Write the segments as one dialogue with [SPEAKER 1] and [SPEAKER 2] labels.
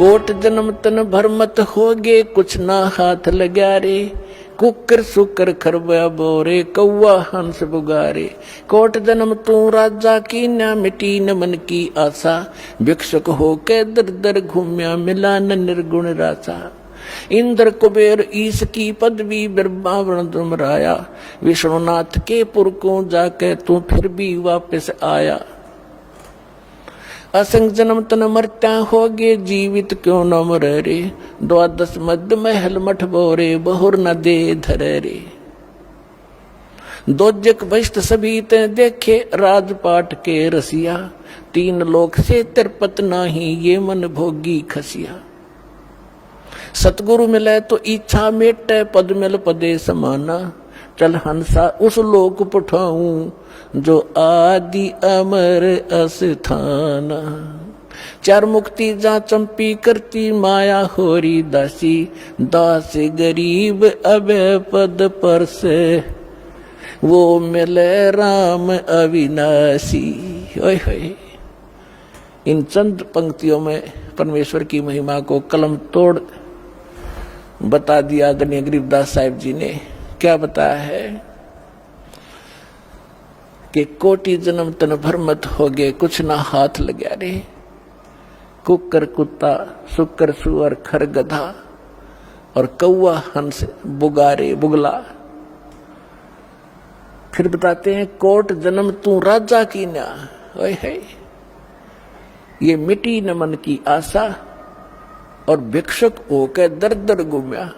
[SPEAKER 1] Coat जन्म तन भरमत होगे कुछ ना हाथ लगा रे, कुकर सुकर खरबा बोरे कौआ हंस बुगारे। कोट जन्म तू राजा की न मिटी न मन की आशा, भिक्षुक होके दर दर घूम्या मिला न निर्गुण रासा। इंद्र कुबेर ईश की पदवी बिरबावरण दुमराया, विष्णुनाथ के पुर को जाके तू फिर भी वापस आया। असंग जन्म तन मरत्या होगे जीवित क्यों न मरे रे, द्वादश मध्य महल मठ बोरे बहुर न दे धरे रे। दोजक वशिष्ठ सभी ते देखे राजपाट के रसिया, तीन लोक से तिरपत नाही ये मन भोगी खसिया। सतगुरु मिले तो इच्छा मेटे पद मिल पदे समाना, चल हंसा उस लोक पठाऊं जो आदि अमर अस्थाना। चार मुक्ति जा चंपी करती माया होरी दासी, दास गरीब अबे पद पर से वो मिले राम अविनाशी। ओए होए, इन चंद पंक्तियों में परमेश्वर की महिमा को कलम तोड़ बता दिया आदरणीय गरीबदास साहिब जी ने। क्या बताया है कि कोटि जन्म तन भरमत हो गए कुछ ना हाथ लगा रे, कुकर कुत्ता सुकर सुअर खर गधा और कौआ हंस बुगारे बुगला। फिर बताते हैं कोट जन्म तू राजा की ना, ओए है ये मिटी न मन की आशा, और भिक्षुक होकर दर दर घूम्या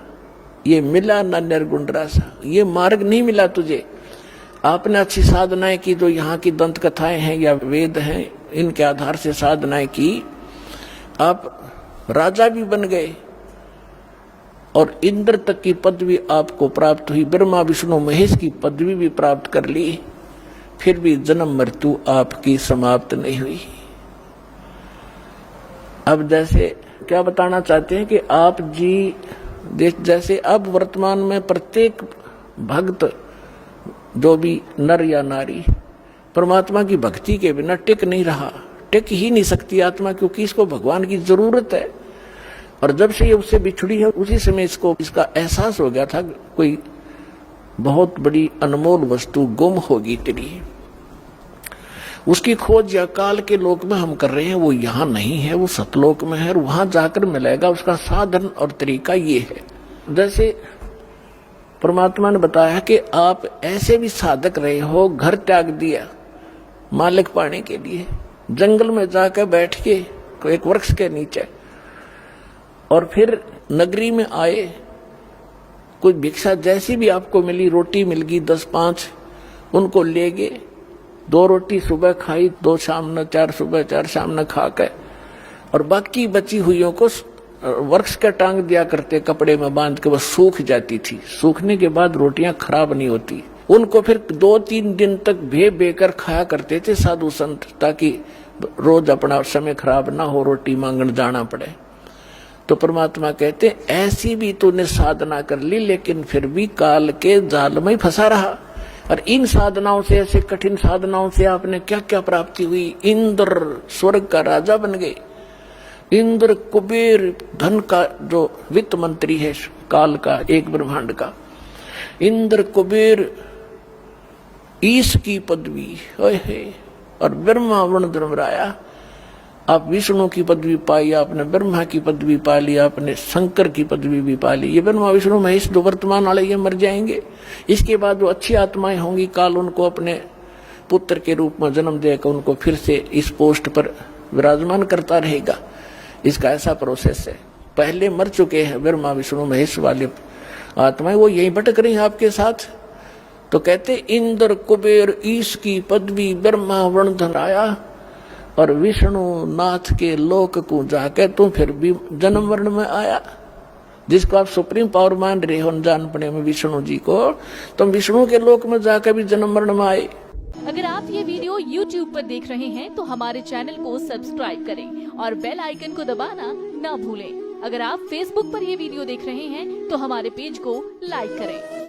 [SPEAKER 1] ये मिला न निर्गुण रासा। ये मार्ग नहीं मिला तुझे, आपने अच्छी साधनाएं की, जो यहाँ की दंत कथाएं हैं या वेद हैं इनके आधार से साधनाएं की, आप राजा भी बन गए और इंद्र तक की पदवी आपको प्राप्त हुई, ब्रह्मा विष्णु महेश की पदवी भी प्राप्त कर ली, फिर भी जन्म मृत्यु आपकी समाप्त नहीं हुई। अब जैसे क्या बताना चाहते हैं कि आप जी जैसे अब वर्तमान में प्रत्येक भक्त जो भी नर या नारी परमात्मा की भक्ति के बिना टिक नहीं रहा, टिक ही नहीं सकती आत्मा, क्योंकि इसको भगवान की जरूरत है। और जब से ये उससे बिछड़ी है उसी समय इसको इसका एहसास हो गया था कोई बहुत बड़ी अनमोल वस्तु गुम होगी तेरी। उसकी खोज या काल के लोक में हम कर रहे हैं, वो यहाँ नहीं है, वो सतलोक में है और वहां जाकर मिलेगा। उसका साधन और तरीका ये है, जैसे परमात्मा ने बताया कि आप ऐसे भी साधक रहे हो, घर त्याग दिया मालिक पाने के लिए, जंगल में जाकर बैठ के एक वृक्ष के नीचे, और फिर नगरी में आए, कोई भिक्षा जैसी भी आपको मिली, रोटी मिल गई 10-5, उनको ले गए, 2 रोटी सुबह खाई, 2 शाम न, 4 सुबह 4 शाम न खा के, और बाकी बची हुईयों को वृक्ष का टांग दिया करते, कपड़े में बांध के, वो सूख जाती थी। सूखने के बाद रोटियां खराब नहीं होती, उनको फिर 2-3 दिन तक बेकर खाया करते थे साधु संत, ताकि रोज अपना समय खराब ना हो, रोटी मांगने जाना पड़े। तो परमात्मा कहते ऐसी भी तूने साधना कर ली, लेकिन फिर भी काल के जाल में फंसा रहा। और इन साधनाओं से, ऐसे कठिन साधनाओं से आपने क्या क्या प्राप्ति हुई। इंद्र स्वर्ग का राजा बन गए, इंद्र कुबेर धन का जो वित्त मंत्री है काल का, एक ब्रह्मांड का, इंद्र कुबेर ईश की पदवी है, और ब्रह्मा वरुण धर्मराया, आप विष्णु की पदवी पाई, आपने ब्रह्मा की पदवी पा ली, आपने शंकर की पदवी भी पा ली। ये ब्रह्मा विष्णु महेश जो वर्तमान वाले ये मर जाएंगे, इसके बाद जो अच्छी आत्माएं होंगी, काल उनको अपने पुत्र के रूप में जन्म देकर उनको फिर से इस पोस्ट पर विराजमान करता रहेगा। इसका ऐसा प्रोसेस है। पहले मर चुके हैं ब्रह्मा विष्णु महेश वाले आत्माएं, वो यही भटक रही हैं आपके साथ। तो कहते इंद्र कुबेर ईश की पदवी ब्रह्मा वरुण धर्मराया, और विष्णु नाथ के लोक को जाके तू फिर भी जन्म वर्ण में आया, जिसको आप सुप्रीम पावर मान रहे हो अनजान पड़े में विष्णु जी को, तुम विष्णु के लोक में जाकर भी जन्म वर्ण में आए।
[SPEAKER 2] अगर आप ये वीडियो YouTube पर देख रहे हैं तो हमारे चैनल को सब्सक्राइब करें और बेल आइकन को दबाना ना भूलें। अगर आप Facebook पर ये वीडियो देख रहे हैं तो हमारे पेज को लाइक करें।